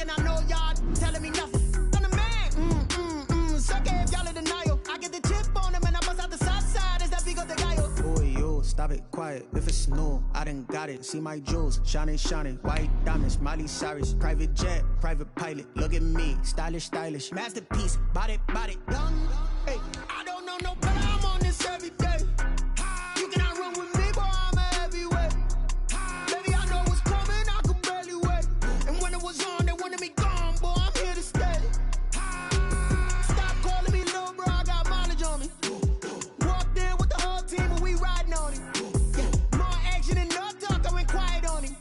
and I know y'all telling me nothing. I'm the man. Suck it if y'all in denial. I get the chip on him and I bust out the south side. Is that big of the guy? Boy, yo, stop it, quiet. If it's new, I done got it. See my jewels, shining, shining. White diamonds, Miley Cyrus. Private jet, private pilot. Look at me, stylish, stylish. Masterpiece, body, young. Hey, I don't know no better. I'm on this every day. You cannot run with me, boy. I'm a heavyweight. Baby, I know what's coming. I could barely wait. And when it was on, they wanted me gone, boy. I'm here to stay. Stop calling me little bro. I got mileage on me. Walked in with the whole team and we riding on him. Yeah, more action and no talk. I went quiet on him.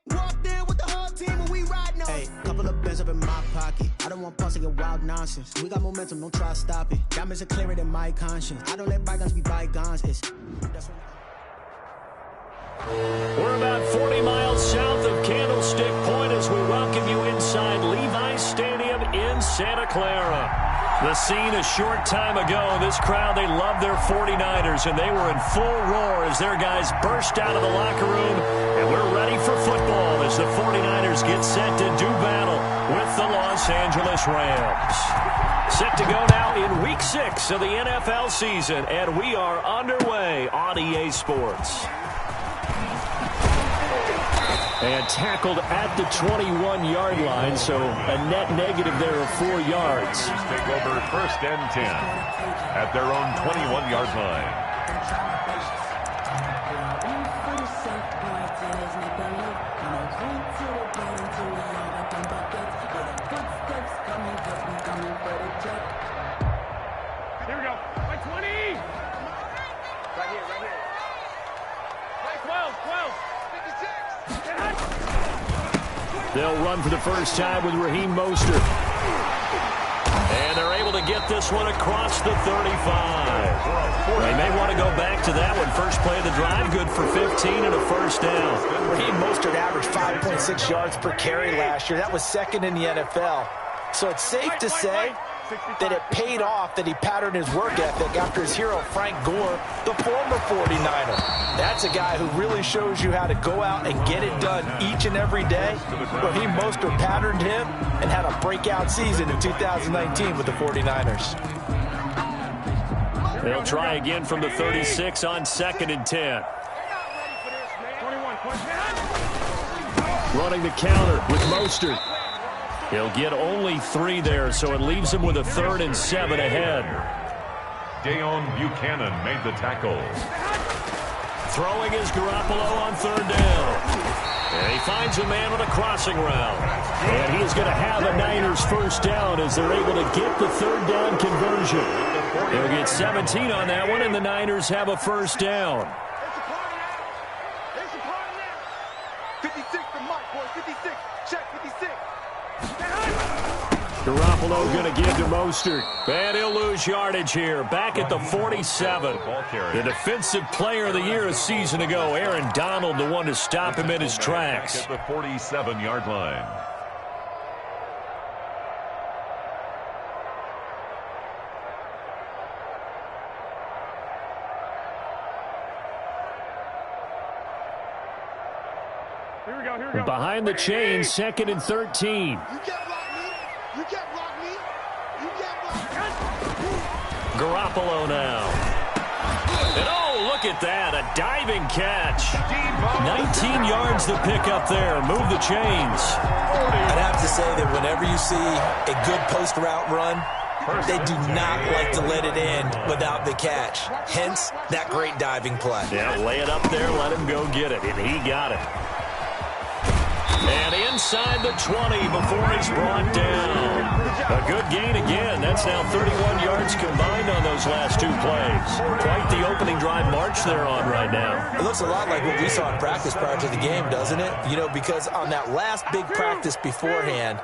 Walked in with the whole team and we riding on him. Hey, couple of bands up in my pocket. I don't want pause to get wild nonsense. We got momentum, don't try to stop it. Diamonds are clearer than my conscience. I don't let bygones be bygones. We're about 40 miles south of Candlestick Point as we welcome you inside Levi's Stadium in Santa Clara. The scene a short time ago, this crowd, they love their 49ers, and they were in full roar as their guys burst out of the locker room, and we're ready for football as the 49ers get set to do battle with the Los Angeles Rams. Set to go now in Week 6 of the NFL season, and we are underway on EA Sports. And tackled at the 21-yard line, so a net negative there of 4 yards. Take over 1st and 10 at their own 21-yard line. Here we go. By 20. Right here. By 12. 56. They'll run for the first time with Raheem Mostert. And they're able to get this one across the 35. They may want to go back to that one. First play of the drive, good for 15 and a first down. Raheem Mostert averaged 5.6 yards per carry last year. That was second in the NFL. So it's safe to say that it paid off that he patterned his work ethic after his hero Frank Gore, the former 49er. That's a guy who really shows you how to go out and get it done each and every day. Raheem Mostert patterned him and had a breakout season in 2019 with the 49ers. They'll try again from the 36 on 2nd and 10. Running the counter with Mostert. He'll get only 3 there, so it leaves him with a 3rd and 7 ahead. Dayon Buchanan made the tackle. Throwing is Garoppolo on 3rd down. And he finds a man with a crossing route. And he's going to have a Niners first down as they're able to get the 3rd down conversion. They'll get 17 on that one, and the Niners have a first down. 56 for Mike, boy. 56. Check 56. Garoppolo going to give to Mostert. And he'll lose yardage here. Back at the 47. The defensive player of the year a season ago, Aaron Donald, the one to stop him in his tracks. At the 47-yard line. Here we go. Behind the chain, 2nd and 13. You can't block me. You can't block me. You can't block me. Garoppolo now. And oh, look at that. A diving catch. 19 yards to pick up there. Move the chains. I'd have to say that whenever you see a good post route run, they do not like to let it end without the catch. Hence, that great diving play. Yeah, lay it up there, let him go get it. And he got it. And inside the 20 before he's brought down. A good gain again. That's now 31 yards combined on those last 2 plays. Quite the opening drive march they're on right now. It looks a lot like what we saw in practice prior to the game, doesn't it? You know, because on that last big practice beforehand,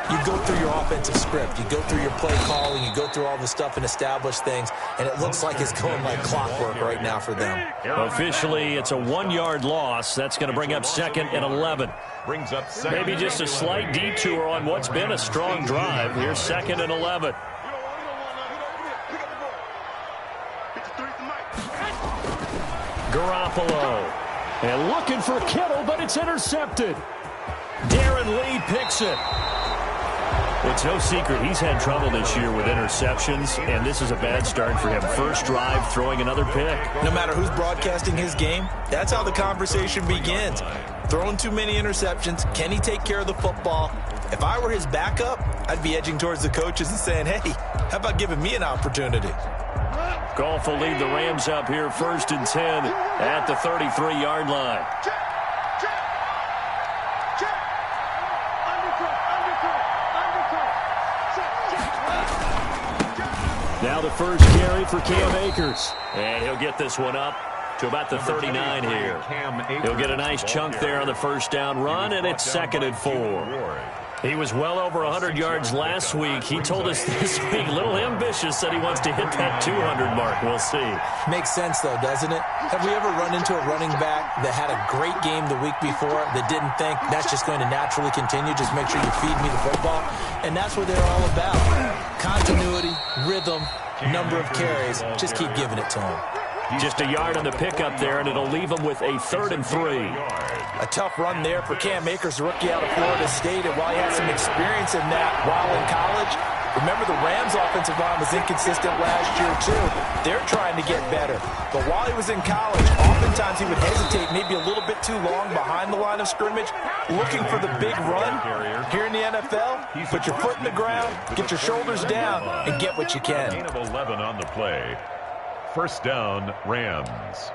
you go through your offensive script. You go through your play calling. You go through all the stuff and establish things. And it looks like it's going like clockwork right now for them. Officially, it's a 1-yard loss. That's going to bring up 2nd and 11. Brings up 2nd. Maybe just a slight detour on what's been a strong drive. Here's 2nd and 11. Garoppolo. And looking for Kittle, but it's intercepted. Darren Lee picks it. Well, it's no secret he's had trouble this year with interceptions, and this is a bad start for him. First drive, throwing another pick. No matter who's broadcasting his game, that's how the conversation begins. Throwing too many interceptions, can he take care of the football? If I were his backup, I'd be edging towards the coaches and saying, hey, how about giving me an opportunity? Goff will lead the Rams up here 1st and 10 at the 33-yard line. Now the first carry for Cam Akers. And he'll get this one up to about the 39 here. He'll get a nice chunk there on the first down run, and it's 2nd and 4. He was well over 100 yards last week. He told us this week, a little ambitious, said he wants to hit that 200 mark. We'll see. Makes sense, though, doesn't it? Have we ever run into a running back that had a great game the week before that didn't think that's just going to naturally continue? Just make sure you feed me the football. And that's what they're all about. Continuity, rhythm, number of carries. Just keep giving it to him. Just a yard on the pickup there, and it'll leave him with a 3rd and 3. A tough run there for Cam Akers, the rookie out of Florida State, and while he had some experience in that while in college, remember the Rams' offensive line was inconsistent last year, too. They're trying to get better. But while he was in college, oftentimes he would hesitate maybe a little bit too long behind the line of scrimmage, looking for the big run. Here in the NFL, put your foot in the ground, get your shoulders down, and get what you can. Gain of 11 on the play. First down, Rams.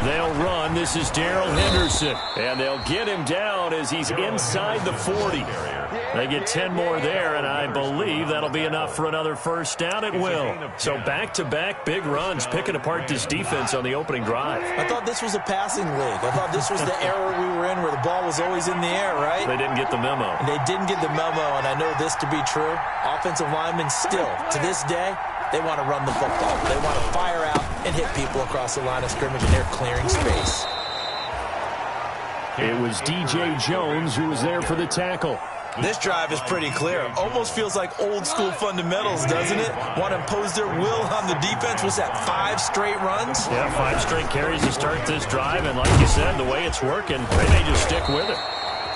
They'll run. This is Darrell Henderson. And they'll get him down as he's inside the 40. They get 10 more there, and I believe that'll be enough for another first down. It will. So back-to-back big runs, picking apart this defense on the opening drive. I thought this was a passing league. I thought this was the era we were in where the ball was always in the air, right? They didn't get the memo. They didn't get the memo, and I know this to be true. Offensive linemen still, to this day, they want to run the football. They want to fire out and hit people across the line of scrimmage, and they're clearing space. It was DJ Jones who was there for the tackle. This drive is pretty clear. Almost feels like old-school fundamentals, doesn't it? Want to impose their will on the defense. Was that 5 straight runs? Yeah, 5 straight carries to start this drive, and like you said, the way it's working, they may just stick with it.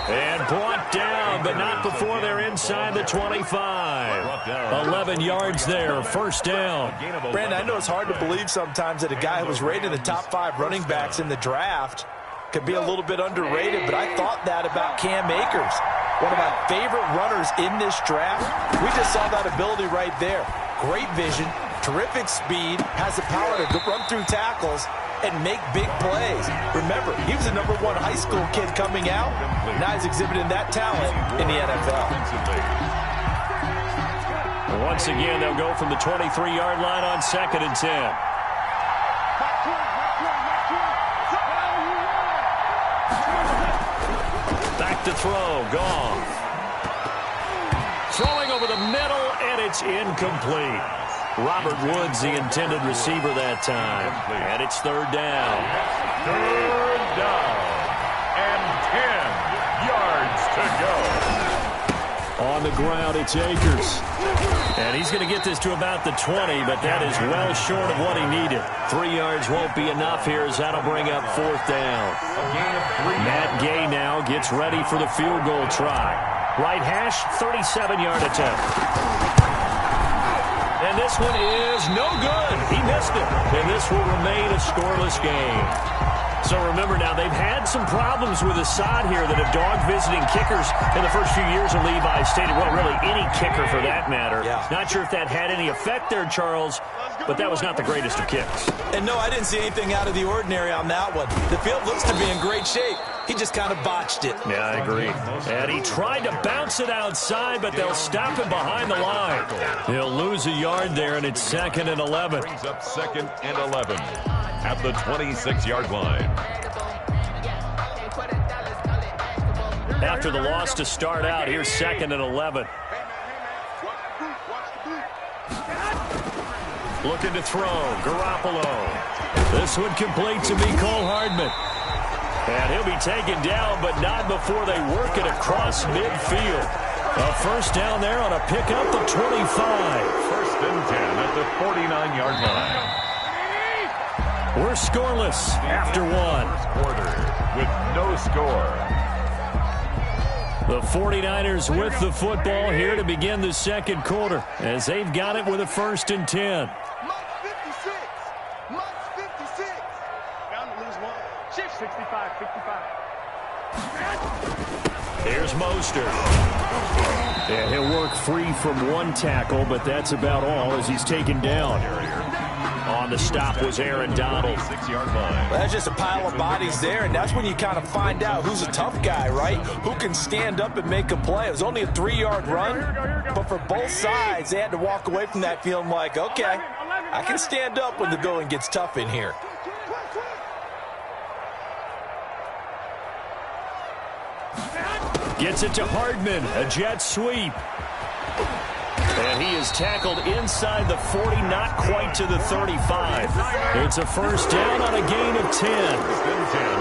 And brought down, but not before they're inside the 25. 11 yards there, first down. Brandon, I know it's hard to believe sometimes that a guy who was rated in the top 5 running backs in the draft could be a little bit underrated, but I thought that about Cam Akers. One of my favorite runners in this draft. We just saw that ability right there. Great vision, terrific speed, has the power to run through tackles and make big plays. Remember, he was a #1 high school kid coming out. Now he's exhibiting that talent in the NFL. Once again, they'll go from the 23-yard line on 2nd and 10. Back to throw, Goff. Throwing over the middle, and it's incomplete. Robert Woods, the intended receiver that time. And it's 3rd down. 3rd down. And 10 yards to go. On the ground, it's Akers. And he's going to get this to about the 20, but that is well short of what he needed. 3 yards won't be enough here, as that'll bring up 4th down. Matt Gay now gets ready for the field goal try. Right hash, 37-yard attempt. And this one is no good. He missed it. And this will remain a scoreless game. So remember now, they've had some problems with Assad here that have dogged visiting kickers in the first few years of Levi State. Well, really any kicker for that matter. Yeah. Not sure if that had any effect there, Charles, but that was not the greatest of kicks. And no, I didn't see anything out of the ordinary on that one. The field looks to be in great shape. He just kind of botched it. Yeah, I agree. And he tried to bounce it outside, but they'll stop him behind the line. He'll lose a yard there, and it's 2nd and 11. Brings up 2nd and 11 at the 26-yard line. After the loss to start out, here's 2nd and 11. Looking to throw, Garoppolo. This one complete to Mecole Hardman. And he'll be taken down, but not before they work it across midfield. A first down there on a pickup of 25. 1st and 10 at the 49-yard line. We're scoreless after one. Quarter with no score. The 49ers with the football here to begin the second quarter as they've got it with a 1st and 10. Must 56. Must 56. Bound to lose one. Shift 65, 55. Here's Mostert. And he'll work free from one tackle, but that's about all as he's taken down. On the stop was Aaron Donald. 6-yard line. Well, that's just a pile of bodies there, and that's when you kind of find out who's a tough guy, right? Who can stand up and make a play. It was only a 3-yard run, but for both sides, they had to walk away from that feeling like, okay, I can stand up when the going gets tough in here. Gets it to Hardman, a jet sweep. And he is tackled inside the 40, not quite to the 35. It's a 1st down on a gain of 10.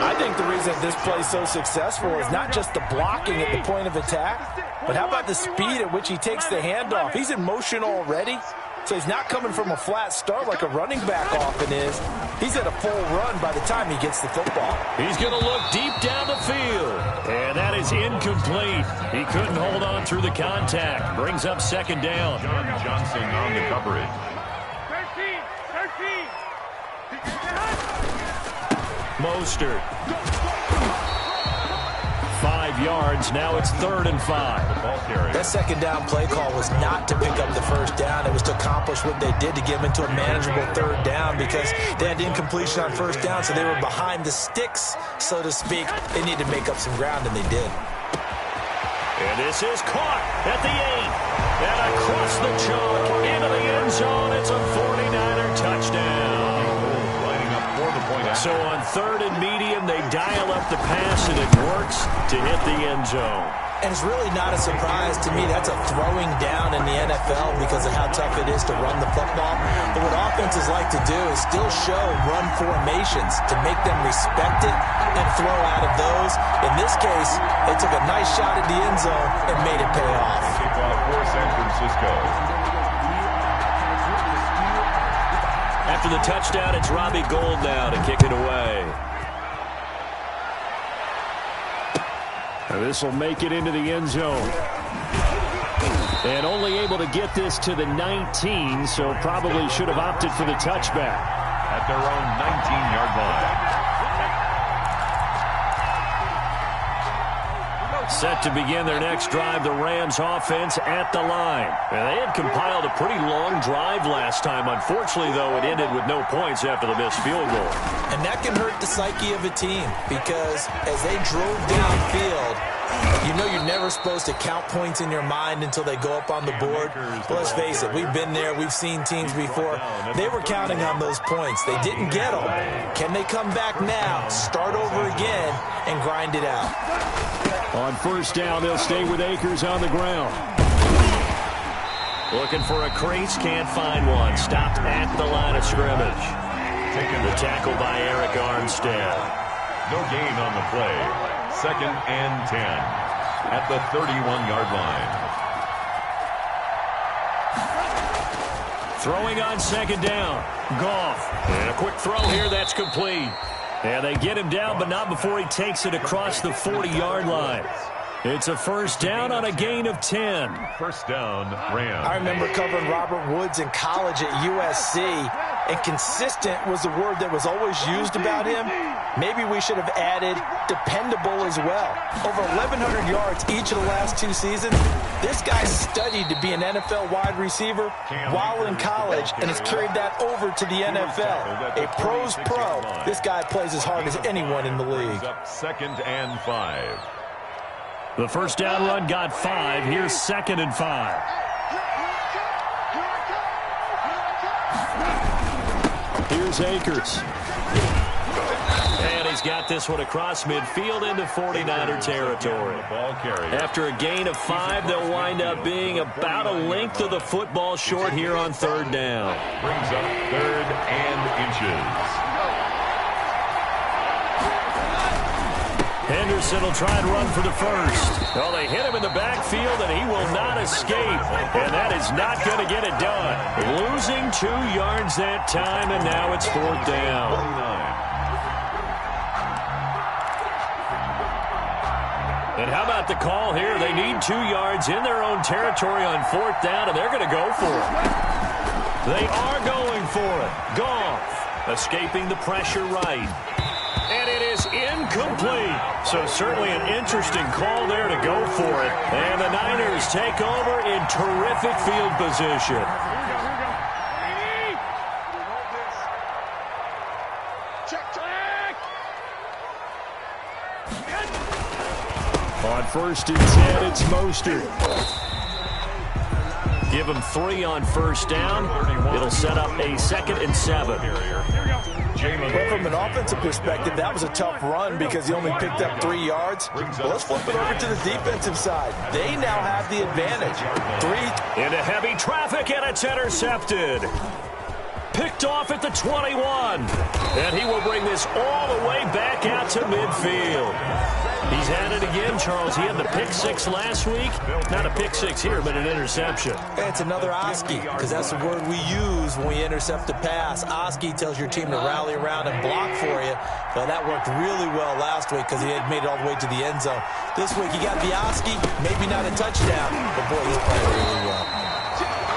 I think the reason this play is so successful is not just the blocking at the point of attack, but how about the speed at which he takes the handoff? He's in motion already, so he's not coming from a flat start like a running back often is. He's at a full run by the time he gets the football. He's going to look deep down the field. And that is incomplete. He couldn't hold on through the contact. Brings up 2nd down. John Johnson on the coverage. 13. Mostert. 5 yards. Now it's 3rd and 5. That 2nd down play call was not to pick up the 1st down. It was to accomplish what they did to get them into a manageable 3rd down because they had incompletion on 1st down, so they were behind the sticks, so to speak. They needed to make up some ground, and they did. And this is caught at the 8. And across the chalk into the end zone. It's a 49er touchdown. Lining up for the point. So on 3rd and medium, they dial up the pass, and it works to hit the end zone. And it's really not a surprise to me. That's a throwing down in the NFL because of how tough it is to run the football. But what offenses like to do is still show run formations to make them respect it and throw out of those. In this case, they took a nice shot at the end zone and made it pay off. Kickoff for San Francisco. After the touchdown, it's Robbie Gould now to kick it away. And this will make it into the end zone. And only able to get this to the 19, so probably should have opted for the touchback. At their own 19-yard line. Set to begin their next drive, the Rams offense at the line. And they had compiled a pretty long drive last time. Unfortunately, though, it ended with no points after the missed field goal. And that can hurt the psyche of a team because as they drove downfield, you know you're never supposed to count points in your mind until they go up on the board. But let's face it, we've been there. We've seen teams before. They were counting on those points. They didn't get them. Can they come back now, start over again, and grind it out? On 1st down, they'll stay with Akers on the ground. Looking for a crease, can't find one. Stopped at the line of scrimmage. The tackle by Eric Armstead. No gain on the play. 2nd and 10 at the 31-yard line. Throwing on 2nd down. Goff. And a quick throw here, that's complete. And they get him down, but not before he takes it across the 40-yard line. It's a 1st down on a gain of 10. 1st down, Rams. I remember covering Robert Woods in college at USC, and consistent was the word that was always used about him. Maybe we should have added dependable as well. Over 1,100 yards each of the last 2 seasons. This guy studied to be an NFL wide receiver while in college and has carried that over to the NFL. A pro's pro. This guy plays as hard as anyone in the league. Up 2nd and 5. The 1st down run got 5. Here's 2nd and 5. Here's Akers. And he's got this one across midfield into 49er territory. After a gain of 5, they'll wind up being about a length of the football short here on 3rd down. Brings up 3rd and inches. Henderson will try and run for the first. Well, they hit him in the backfield, and he will not escape. And that is not going to get it done. Losing 2 yards that time, and now it's 4th down. And how about the call here? They need 2 yards in their own territory on 4th down, and they're going to go for it. They are going for it. Goff escaping the pressure right. And it is incomplete. So certainly an interesting call there to go for it. And the Niners take over in terrific field position. On 1st and 10, it's Mostert. Give him 3 on 1st down. It'll set up a 2nd and 7. But from an offensive perspective, that was a tough run because he only picked up 3 yards. Well, let's flip it over to the defensive side. They now have the advantage. 3. Into heavy traffic, and it's intercepted. Picked off at the 21. And he will bring this all the way back out to midfield. He's had it again, Charles. He had the pick 6 last week. Not a pick 6 here, but an interception. It's another Oski, because that's the word we use when we intercept a pass. Oski tells your team to rally around and block for you. But that worked really well last week because he had made it all the way to the end zone. This week he got the Oski, maybe not a touchdown, but boy, he's playing really well.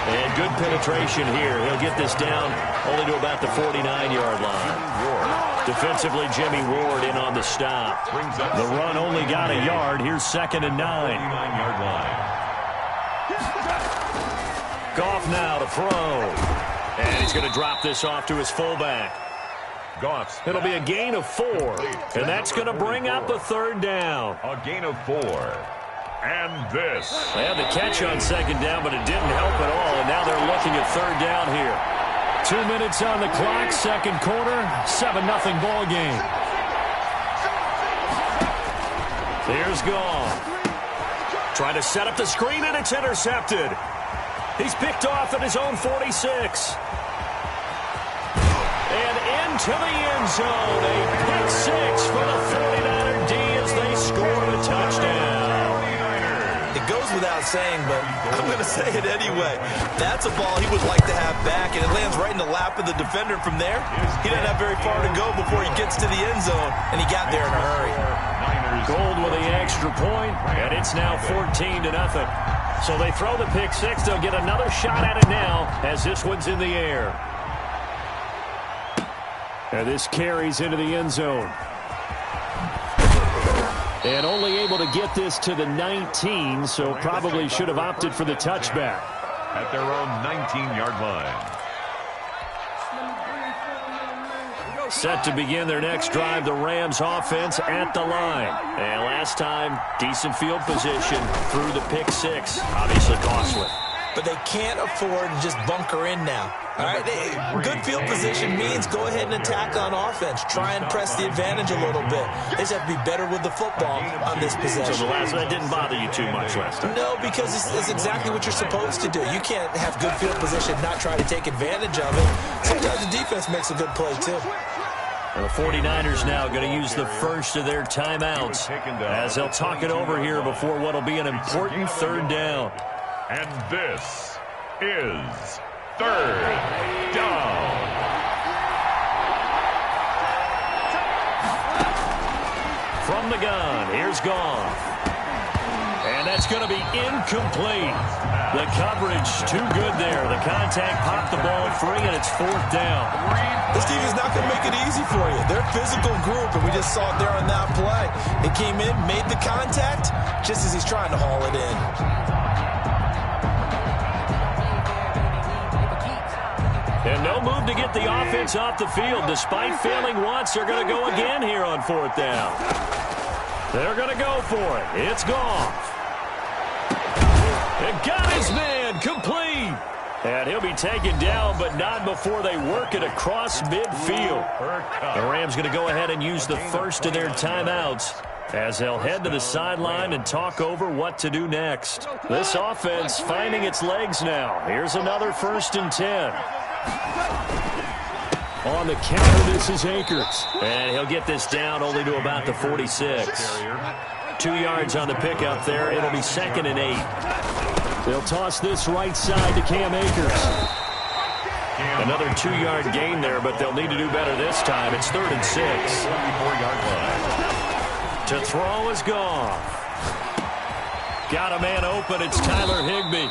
And good penetration here. He'll get this down only to about the 49-yard line. Defensively, Jimmy Ward in on the stop. The run only got a yard. Here's 2nd and 9. 49-yard line. Goff now to throw. And he's going to drop this off to his fullback. Goff. It'll be a gain of 4. And that's going to bring up a 3rd down. A gain of 4. And this. They had the catch on 2nd down, but it didn't help at all. And now they're looking at 3rd down here. 2 minutes on the clock, 2nd quarter, 7-0 ball game. Here's Goff. Trying to set up the screen, and it's intercepted. He's picked off at his own 46. And into the end zone. A pick 6 for the 49er D as they score the touchdown. It goes without saying, but I'm going to say it anyway. That's a ball he would like to have back, and it lands right in the lap of the defender from there. He doesn't have very far to go before he gets to the end zone, and he got there in a hurry. Gold with the extra point, and it's now 14-0. So they throw the pick 6. They'll get another shot at it now as this one's in the air. And this carries into the end zone. And only able to get this to the 19, so probably should have opted for the touchback. At their own 19-yard line. Set to begin their next drive, the Rams offense at the line. And last time, decent field position through the pick 6. Obviously costly. But they can't afford to just bunker in now. All right, good field position means go ahead and attack on offense. Try and press the advantage a little bit. They just have to be better with the football on this possession. So that didn't bother you too much last time? No, because it's exactly what you're supposed to do. You can't have good field position and not try to take advantage of it. Sometimes the defense makes a good play, too. And the 49ers now going to use the first of their timeouts as they'll talk it over here before what will be an important 3rd down. And this is 3rd down. From the gun, here's Goff. And that's going to be incomplete. The coverage too good there. The contact popped the ball free, and it's 4th down. This team is not going to make it easy for you. They're a physical group, and we just saw it there on that play. It came in, made the contact, just as he's trying to haul it in. And no move to get the offense off the field. Despite failing once, they're going to go again here on 4th down. They're going to go for it. It's Goff. And got his man complete. And he'll be taken down, but not before they work it across midfield. The Rams going to go ahead and use the first of their timeouts as they'll head to the sideline and talk over what to do next. This offense finding its legs now. Here's another 1st and 10. On the counter, this is Akers. And he'll get this down only to about the 46. 2 yards on the pickup there. It'll be 2nd and 8. They'll toss this right side to Cam Akers. Another 2-yard gain there, but they'll need to do better this time. It's 3rd and 6. 24-yard line. To throw is gone. Got a man open. It's Tyler Higbee.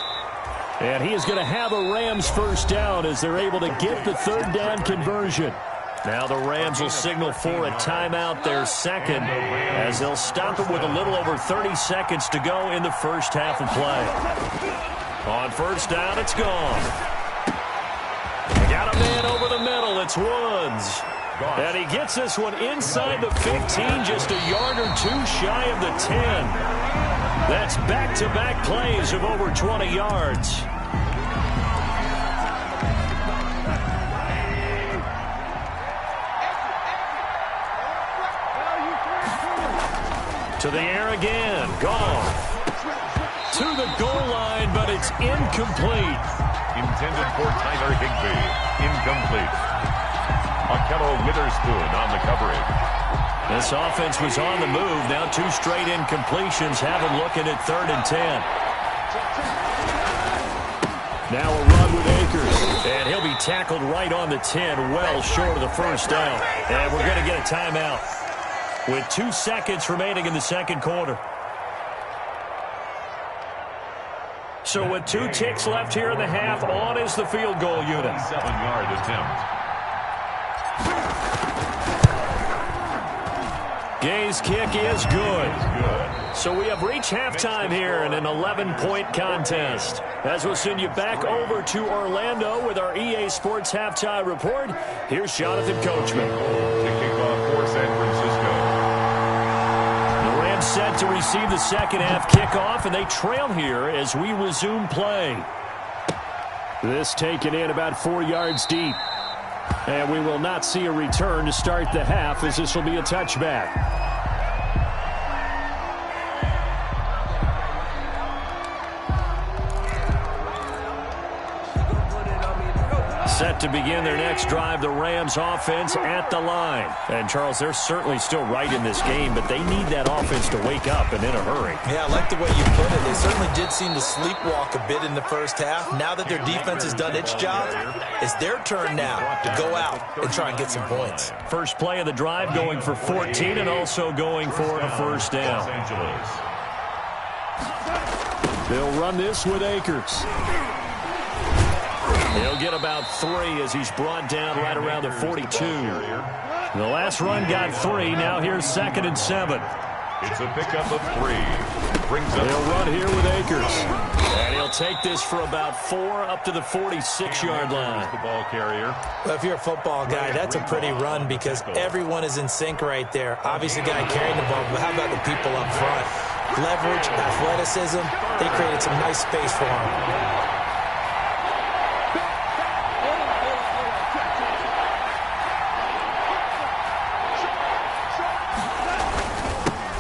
And he is going to have a Rams first down as they're able to get the 3rd down conversion. Now the Rams will signal for a timeout, their second, as they'll stop it with a little over 30 seconds to go in the first half of play. On first down, it's gone. Got a man over the middle. It's Woods. And he gets this one inside the 15, just a yard or two shy of the 10. That's back-to-back plays of over 20 yards. To the air again. Gone. To the goal line, but it's incomplete. Intended for Tyler Higbee. Incomplete. Akello Witherspoon on the coverage. This offense was on the move. Now 2 straight incompletions have them looking at 3rd and 10. Now a run with Akers. And he'll be tackled right on the 10, well short of the first down. And we're going to get a timeout with 2 seconds remaining in the second quarter. So with 2 ticks left here in the half, on is the field goal unit. 7-yard attempt. Gay's kick is good. So we have reached halftime here in an 11-point contest. As we'll send you back over to Orlando with our EA Sports Halftime Report, here's Jonathan Coachman. Kicking off for San Francisco. The Rams set to receive the second half kickoff, and they trail here as we resume play. This taken in about 4 yards deep. And we will not see a return to start the half, as this will be a touchback. Set to begin their next drive, the Rams offense at the line. And, Charles, they're certainly still right in this game, but they need that offense to wake up and in a hurry. Yeah, I like the way you put it. They certainly did seem to sleepwalk a bit in the first half. Now that their defense has done its job, it's their turn now to go out and try and get some points. First play of the drive going for 14 and also going for a first down. They'll run this with Akers. He'll get about 3 as he's brought down right around the 42. The last run got 3. Now here's 2nd and 7. It's a pickup of 3. Brings up. He'll run here with Akers. And he'll take this for about 4 up to the 46-yard line. The ball carrier. Well, if you're a football guy, that's a pretty run because everyone is in sync right there. Obviously, the guy carrying the ball, but how about the people up front? Leverage, athleticism, they created some nice space for him.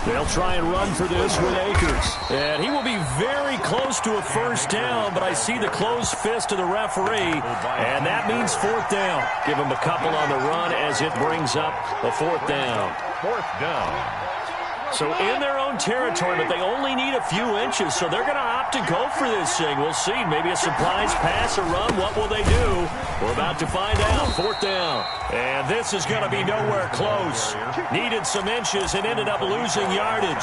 They'll try and run for this with Akers. And he will be very close to a first down, but I see the closed fist of the referee, and that means 4th down. Give him a couple on the run as it brings up a 4th down. 4th down. So in their own territory, but they only need a few inches, so they're going to opt to go for this thing. We'll see. Maybe a surprise pass or run. What will they do? We're about to find out. 4th down. And this is going to be nowhere close. Needed some inches and ended up losing yardage.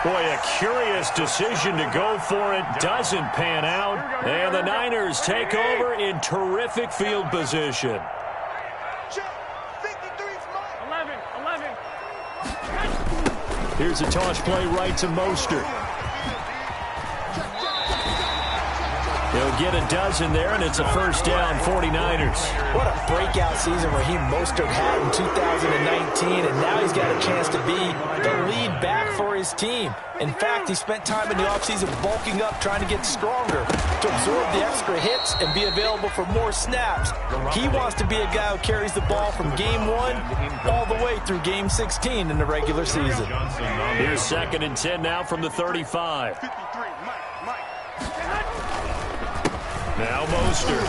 Boy, a curious decision to go for it. Doesn't pan out. And the Niners take over in terrific field position. 11. Here's a toss play right to Mostert. He'll get a dozen there, and it's a first down, 49ers. What a breakout season Raheem Mostert had in 2019, and now he's got a chance to be the lead back for his team. In fact, he spent time in the offseason bulking up, trying to get stronger, to absorb the extra hits and be available for more snaps. He wants to be a guy who carries the ball from game 1 all the way through game 16 in the regular season. Here's 2nd and 10 now from the 35. Now Mostert.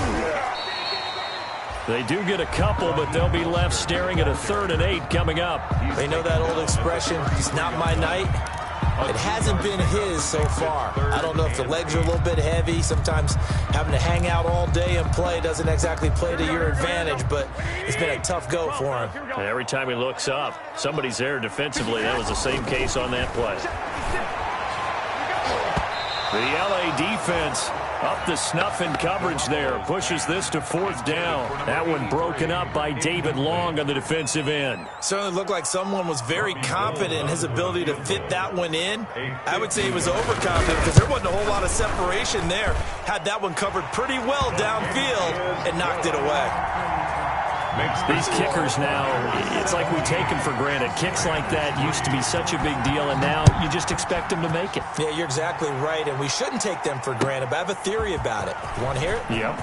They do get a couple, but they'll be left staring at a 3rd and 8 coming up. They know that old expression, it's not my night. It hasn't been his so far. I don't know if the legs are a little bit heavy. Sometimes having to hang out all day and play doesn't exactly play to your advantage, but it's been a tough go for him. And every time he looks up, somebody's there defensively. That was the same case on that play. The LA defense up the snuff in coverage there. Pushes this to 4th down. That one broken up by David Long on the defensive end. Certainly looked like someone was very confident in his ability to fit that one in. I would say he was overconfident because there wasn't a whole lot of separation there. Had that one covered pretty well downfield and knocked it away. These kickers now, it's like we take them for granted. Kicks like that used to be such a big deal, and now you just expect them to make it. Yeah, you're exactly right, and we shouldn't take them for granted, but I have a theory about it. You want to hear it? Yep.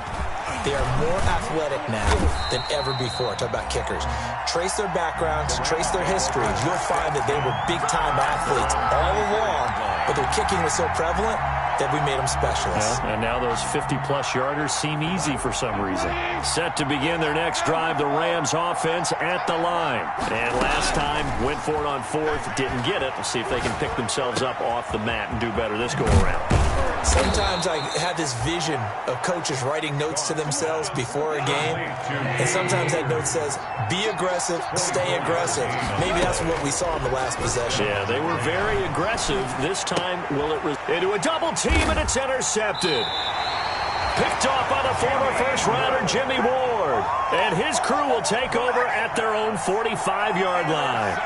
They are more athletic now than ever before. Talk about kickers. Trace their backgrounds, trace their history. You'll find that they were big-time athletes all along, but their kicking was so prevalent that we made them specialists. Yeah, and now those 50-plus yarders seem easy for some reason. Set to begin their next drive, the Rams offense at the line. And last time, went for it on 4th, didn't get it. We'll see if they can pick themselves up off the mat and do better this go-around. Sometimes I have this vision of coaches writing notes to themselves before a game, and sometimes that note says, be aggressive, stay aggressive. Maybe that's what we saw in the last possession. Yeah, they were very aggressive. This time, will it into a double team, and it's intercepted. Picked off by the former first-rounder Jimmy Ward. And his crew will take over at their own 45-yard line.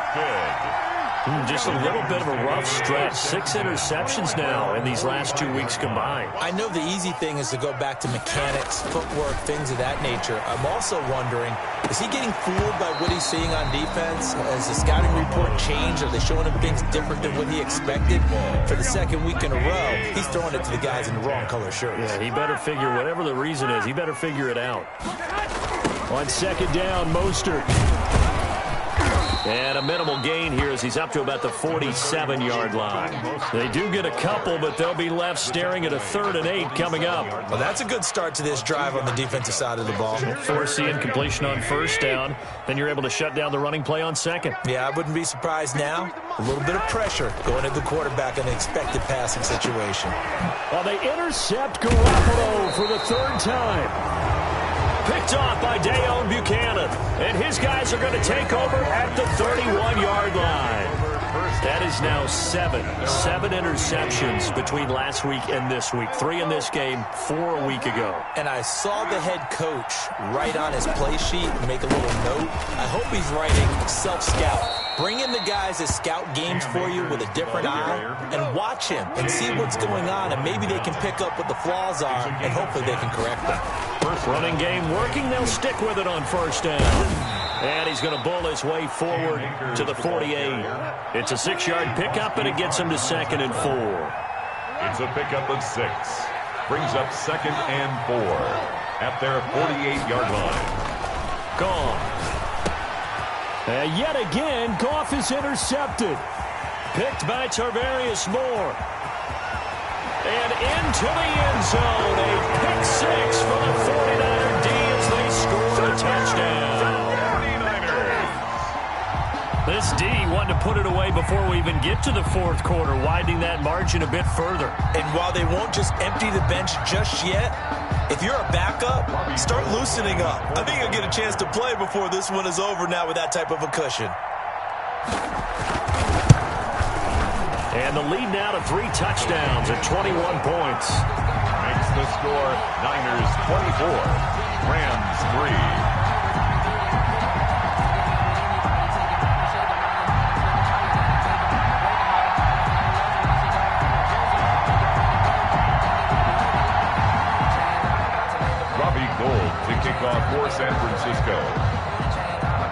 Just a little bit of a rough stretch. 6 interceptions now in these last 2 weeks combined. I know the easy thing is to go back to mechanics, footwork, things of that nature. I'm also wondering, is he getting fooled by what he's seeing on defense? Has the scouting report changed? Are they showing him things different than what he expected? For the 2nd week in a row, he's throwing it to the guys in the wrong color shirts. Yeah, he better figure, whatever the reason is, he better figure it out. On 2nd down, Mostert. And a minimal gain here as he's up to about the 47-yard line. They do get a couple, but they'll be left staring at a 3rd and 8 coming up. Well, that's a good start to this drive on the defensive side of the ball. Force the incompletion on 1st down. Then you're able to shut down the running play on 2nd. Yeah, I wouldn't be surprised now. A little bit of pressure going at the quarterback in an expected passing situation. Well, they intercept Garoppolo for the 3rd time. Picked off by Dayon Buchanan. And his guys are going to take over at the 31-yard line. That is now 7 interceptions between last week and this week. 3 in this game, 4 a week ago. And I saw the head coach write on his play sheet and make a little note. I hope he's writing self-scout. Bring in the guys that scout games for you with a different eye and watch him and see what's going on, and maybe they can pick up what the flaws are, and hopefully they can correct them. First running game working. They'll stick with it on 1st down. And he's going to bull his way forward to the 48. It's a 6-yard pickup, and it gets him to 2nd and 4. It's a pickup of 6. Brings up 2nd and 4 at their 48-yard line. Gone. And yet again, Goff is intercepted. Picked by Tarvarius Moore. And into the end zone. A pick 6 for the 49er D as they score a touchdown. This D wanted to put it away before we even get to the 4th quarter, widening that margin a bit further. And while they won't just empty the bench just yet, if you're a backup, start loosening up. I think you'll get a chance to play before this one is over now with that type of a cushion. And the lead now to 3 touchdowns at 21 points. Makes the score Niners 24, Rams 3. For San Francisco.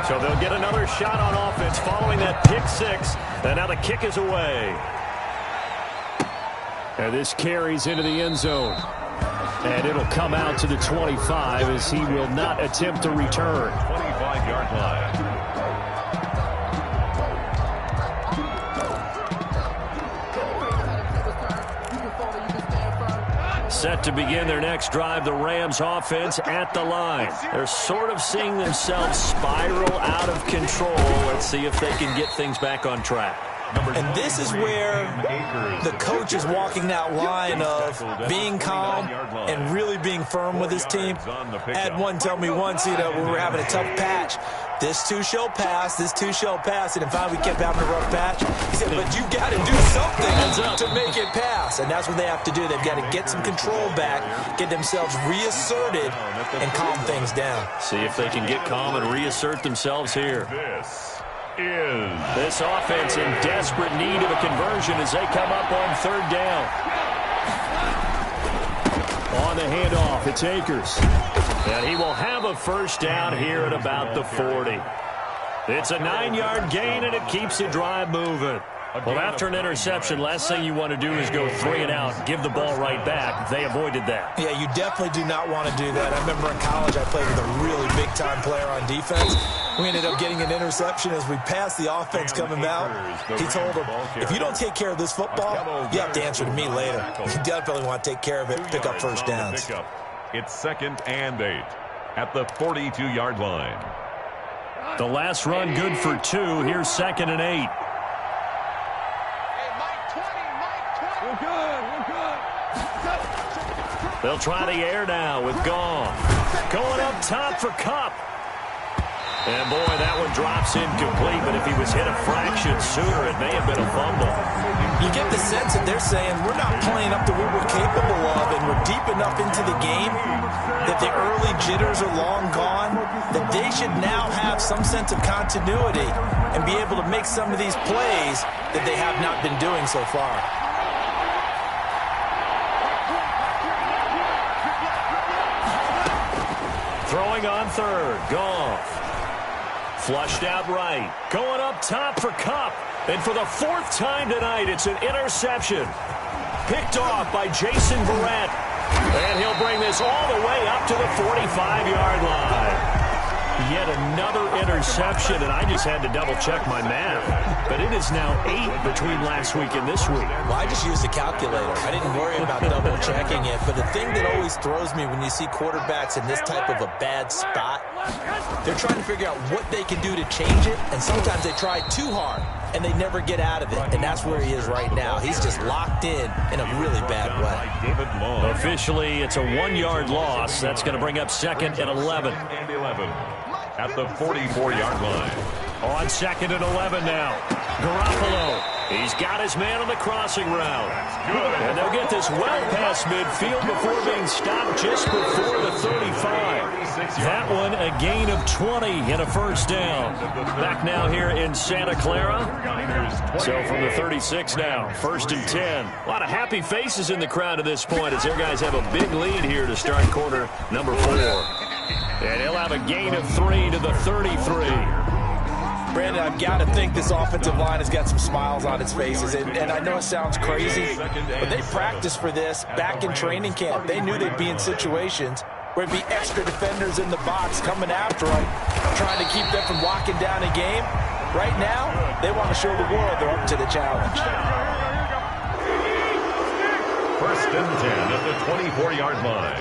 So they'll get another shot on offense following that pick 6. And now the kick is away. And this carries into the end zone. And it'll come out to the 25 as he will not attempt to return. 25-yard line. set to begin their next drive, the Rams offense at the line. They're sort of seeing themselves spiral out of control. Let's see if they can get things back on track. And this is where the coach is walking that line of being calm and really being firm with his team. I had one tell me once, when we were having a tough patch, this too shall pass, this too shall pass. And finally we kept having a rough patch. He said, but you got to do something to make it pass. And that's what they have to do. They've got to get some control back, get themselves reasserted, and calm things down. See if they can get calm and reassert themselves here. This offense in desperate need of a conversion as they come up on third down. On the handoff, it's Akers. And he will have a first down here at about the 40. It's a 9-yard gain, and it keeps the drive moving. Well, after an interception, last thing you want to do is go 3 and out, give the ball right back. They avoided that. Yeah, you definitely do not want to do that. I remember in college I played with a really big-time player on defense. We ended up getting an interception as we passed the offense coming out. He told him, if you don't take care of this football, you have to answer to me later. You definitely want to take care of it, pick up first downs. It's 2nd and 8 at the 42-yard line. The last run good for 2. Here's 2nd and 8. They'll try the air now with Goff. Going up top for Kupp. And, boy, that one drops incomplete, but if he was hit a fraction sooner, it may have been a fumble. You get the sense that they're saying we're not playing up to what we're capable of, and we're deep enough into the game that the early jitters are long gone, that they should now have some sense of continuity and be able to make some of these plays that they have not been doing so far. Throwing on third, Goff. Flushed out right. Going up top for Kupp. And for the 4th time tonight, it's an interception. Picked off by Jason Verrett. And he'll bring this all the way up to the 45-yard line. Yet another interception, and I just had to double-check my math. But it is now 8 between last week and this week. Well, I just used a calculator. I didn't worry about double-checking it. But the thing that always throws me when you see quarterbacks in this type of a bad spot, they're trying to figure out what they can do to change it, and sometimes they try too hard, and they never get out of it. And that's where he is right now. He's just locked in a really bad way. Officially, it's a 1-yard loss. That's going to bring up 2nd and 11. At the 44-yard line. On 2nd and 11 now. Garoppolo. He's got his man on the crossing route. And they'll get this well past midfield before being stopped just before the 35. That one a gain of 20 and a first down. Back now here in Santa Clara. So from the 36 now, 1st and 10. A lot of happy faces in the crowd at this point as their guys have a big lead here to start quarter number 4. And he'll have a gain of 3 to the 33. Brandon, I've got to think this offensive line has got some smiles on its faces. And I know it sounds crazy, but they practiced for this back in training camp. They knew they'd be in situations where it'd be extra defenders in the box coming after them, trying to keep them from locking down a game. Right now, they want to show the world they're up to the challenge. 1st and 10 at the 24-yard line.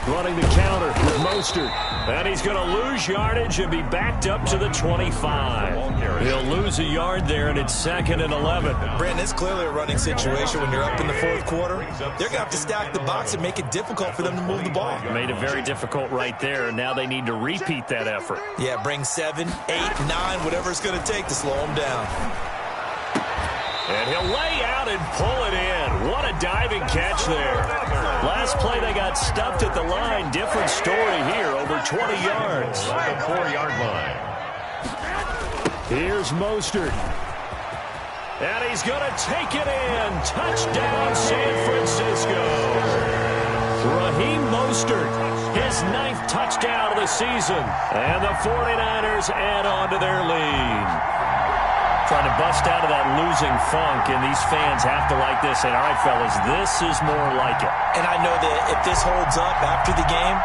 Running the counter with Mostert. And he's going to lose yardage and be backed up to the 25. He'll lose a yard there, and it's 2nd and 11. Brandon, it's clearly a running situation when you're up in the 4th quarter. They're going to have to stack the box and make it difficult for them to move the ball. Made it very difficult right there. Now they need to repeat that effort. Yeah, bring 7, 8, 9, whatever it's going to take to slow them down. And he'll lay out and pull it in. What a diving catch there. Last play they got stuffed at the line. Different story here, over 20 yards. The 4-yard line. Here's Mostert. And he's going to take it in. Touchdown, San Francisco. Raheem Mostert, his 9th touchdown of the season. And the 49ers add on to their lead. Trying to bust out of that losing funk, and these fans have to like this. And, all right, fellas, this is more like it. And I know that if this holds up after the game,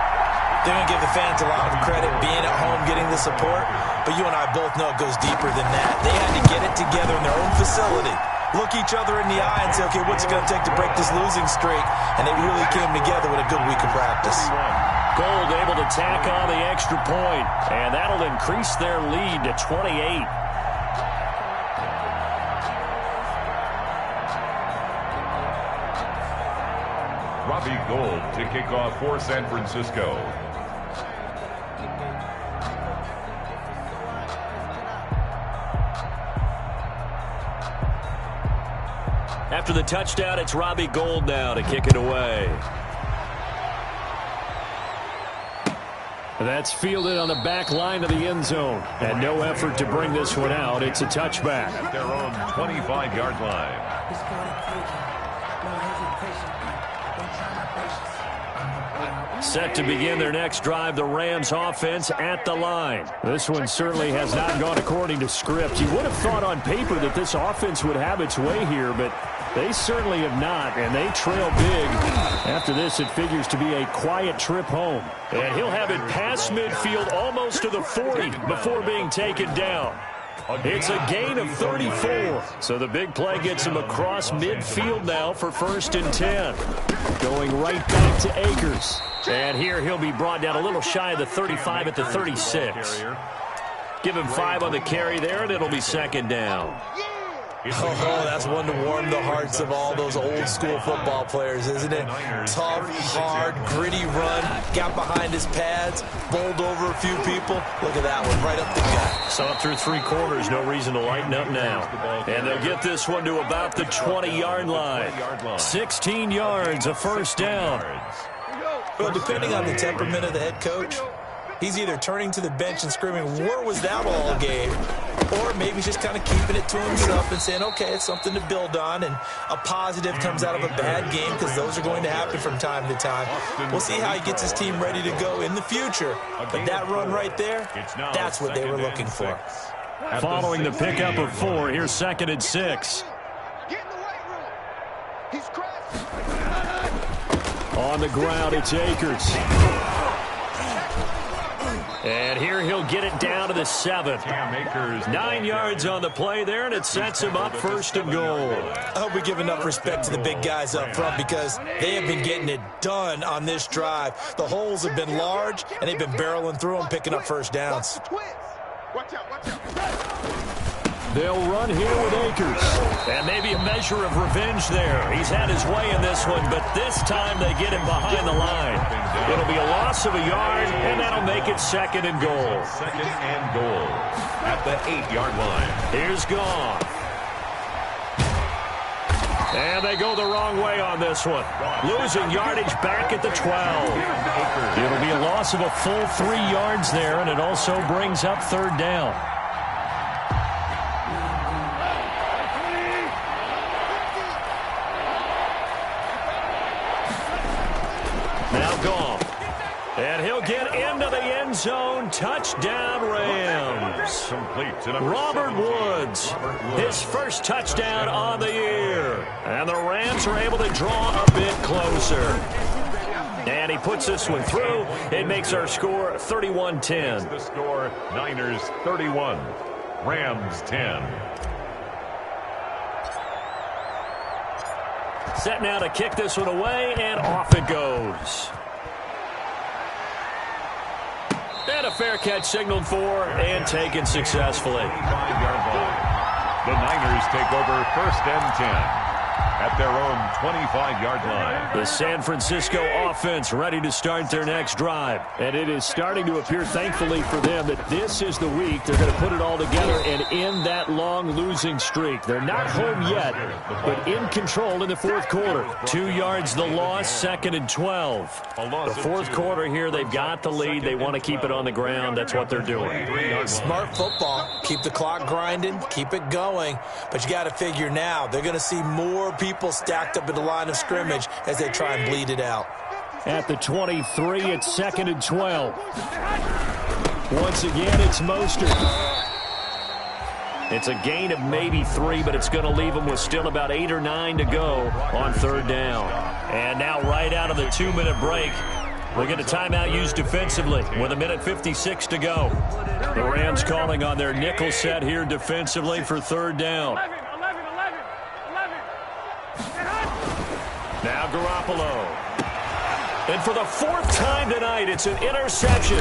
they're going to give the fans a lot of credit being at home, getting the support. But you and I both know it goes deeper than that. They had to get it together in their own facility look each other in the eye and say, okay, what's it going to take to break this losing streak? And they really came together with a good week of practice. Gold able to tack on the extra point, and that'll increase their lead to 28. Robbie Gould to kick off for San Francisco. After the touchdown, it's Robbie Gould now to kick it away. That's fielded on the back line of the end zone. And no effort to bring this one out. It's a touchback. At their own 25-yard line. Set to begin their next drive, the Rams offense at the line. This one certainly has not gone according to script. You would have thought on paper that this offense would have its way here, but they certainly have not, and they trail big. After this, it figures to be a quiet trip home. And he'll have it past midfield almost to the 40 before being taken down. It's a gain of 34. So the big play gets him across midfield now for 1st and 10. Going right back to Akers. And here he'll be brought down a little shy of the 35 at the 36. Give him 5 on the carry there, and it'll be 2nd down. Oh, that's one to warm the hearts of all those old-school football players, isn't it? Tough, hard, gritty run, got behind his pads, bowled over a few people. Look at that one, right up the gut. So up through 3 quarters, no reason to lighten up now. And they'll get this one to about the 20-yard line. 16 yards, a 1st down. Well, depending on the temperament of the head coach, he's either turning to the bench and screaming, where was that all game? Or maybe just kind of keeping it to himself and saying, okay, it's something to build on, and a positive comes out of a bad game, because those are going to happen from time to time. We'll see how he gets his team ready to go in the future. But that run right there, that's what they were looking for. Following the pickup of 4, here's 2nd and 6. Get in the weight room. He's crashing. On the ground, it's Akers. And here he'll get it down to the 7. 9 yards on the play there, and it sets him up 1st and goal. I hope we give enough respect to the big guys up front, because they have been getting it done on this drive. The holes have been large, and they've been barreling through them, picking up 1st downs. Watch out, watch out. They'll run here with Akers. And maybe a measure of revenge there. He's had his way in this one, but this time they get him behind the line. It'll be a loss of a yard, and that'll make it 2nd and goal. 2nd and goal at the 8-yard line. Here's Goff. And they go the wrong way on this one. Losing yardage back at the 12. It'll be a loss of a full 3 yards there, and it also brings up 3rd down. Now Goff. And he'll get into the end zone. Touchdown, Rams. Robert Woods, his first touchdown on the year. And the Rams are able to draw a bit closer. And he puts this one through. It makes our score 31-10. The score, Niners 31, Rams 10. Set now to kick this one away, and off it goes. And a fair catch signaled for and taken successfully. 5-yard line. The Niners take over 1st and 10 at their own 25-yard line. The San Francisco offense ready to start their next drive. And it is starting to appear, thankfully for them, that this is the week they're going to put it all together and end that long losing streak. They're not home yet, but in control in the 4th quarter. 2 yards the loss, 2nd and 12. The 4th quarter here, they've got the lead. They want to keep it on the ground. That's what they're doing. Smart football. Keep the clock grinding. Keep it going. But you got to figure now, they're going to see more people stacked up at the line of scrimmage as they try and bleed it out. At the 23, it's 2nd and 12. Once again, it's Mostert. It's a gain of maybe 3, but it's going to leave them with still about 8 or 9 to go on 3rd down. And now right out of the 2-minute break, we'll get a timeout used defensively with 1:56 to go. The Rams calling on their nickel set here defensively for 3rd down. Garoppolo. And for the fourth time tonight, it's an interception.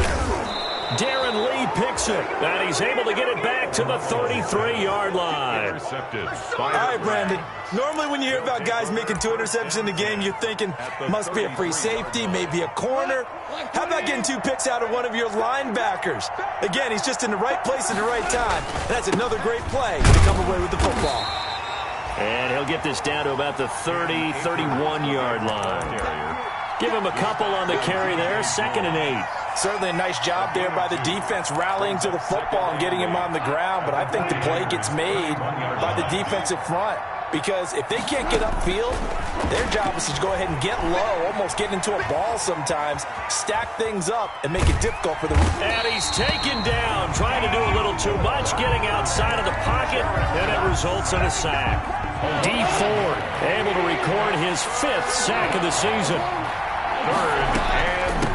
Darren Lee picks it, and he's able to get it back to the 33-yard line. Intercepted. All right, Brandon. Normally when you hear about guys making 2 interceptions in the game, you're thinking, must be a free safety, maybe a corner. How about getting 2 picks out of one of your linebackers? Again, he's just in the right place at the right time. That's another great play to come away with the football. And he'll get this down to about the 30, 31-yard line. Give him a couple on the carry there, 2nd and 8. Certainly a nice job there by the defense rallying to the football and getting him on the ground, but I think the play gets made by the defensive front because if they can't get upfield, their job is to go ahead and get low, almost get into a ball sometimes, stack things up, and make it difficult for the... And he's taken down, trying to do a little too much, getting outside of the pocket, and it results in a sack. D. Ford able to record his 5th sack of the season.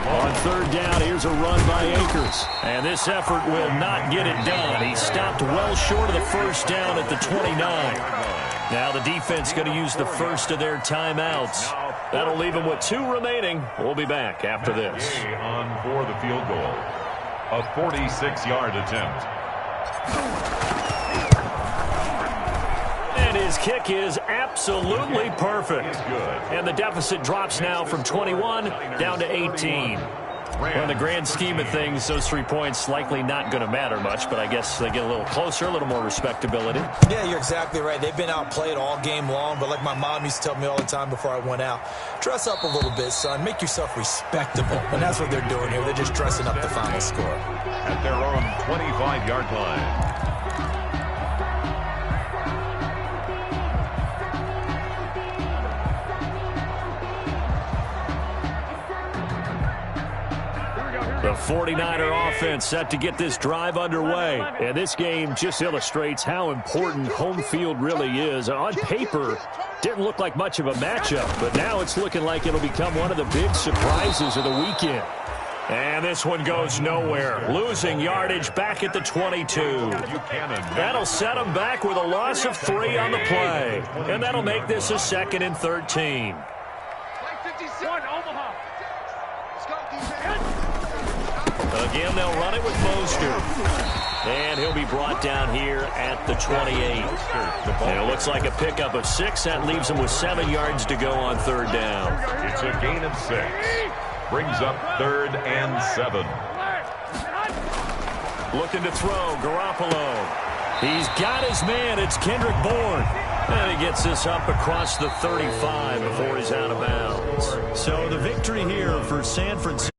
On 3rd down, here's a run by Akers. And this effort will not get it done. He stopped well short of the 1st down at the 29. Now the defense going to use the first of their timeouts. That'll leave them with 2 remaining. We'll be back after this. On for the field goal. A 46-yard attempt. And his kick is absolutely perfect. And the deficit drops now from 21 down to 18. Well, in the grand scheme of things, those 3 points likely not going to matter much, but I guess they get a little closer, a little more respectability. Yeah, you're exactly right. They've been outplayed all game long, but like my mom used to tell me all the time before I went out, dress up a little bit, son. Make yourself respectable. And that's what they're doing here. They're just dressing up the final score. At their own 25-yard line. The 49er offense set to get this drive underway. And this game just illustrates how important home field really is. On paper, didn't look like much of a matchup, but now it's looking like it'll become one of the big surprises of the weekend. And this one goes nowhere. Losing yardage back at the 22. That'll set them back with a loss of 3 on the play. And that'll make this a 2nd and 13. Again, they'll run it with Mostert. And he'll be brought down here at the 28. And it looks like a pickup of 6. That leaves him with 7 yards to go on 3rd down. It's a gain of 6. Brings up 3rd and 7. Looking to throw, Garoppolo. He's got his man. It's Kendrick Bourne. And he gets this up across the 35 before he's out of bounds. So the victory here for San Francisco.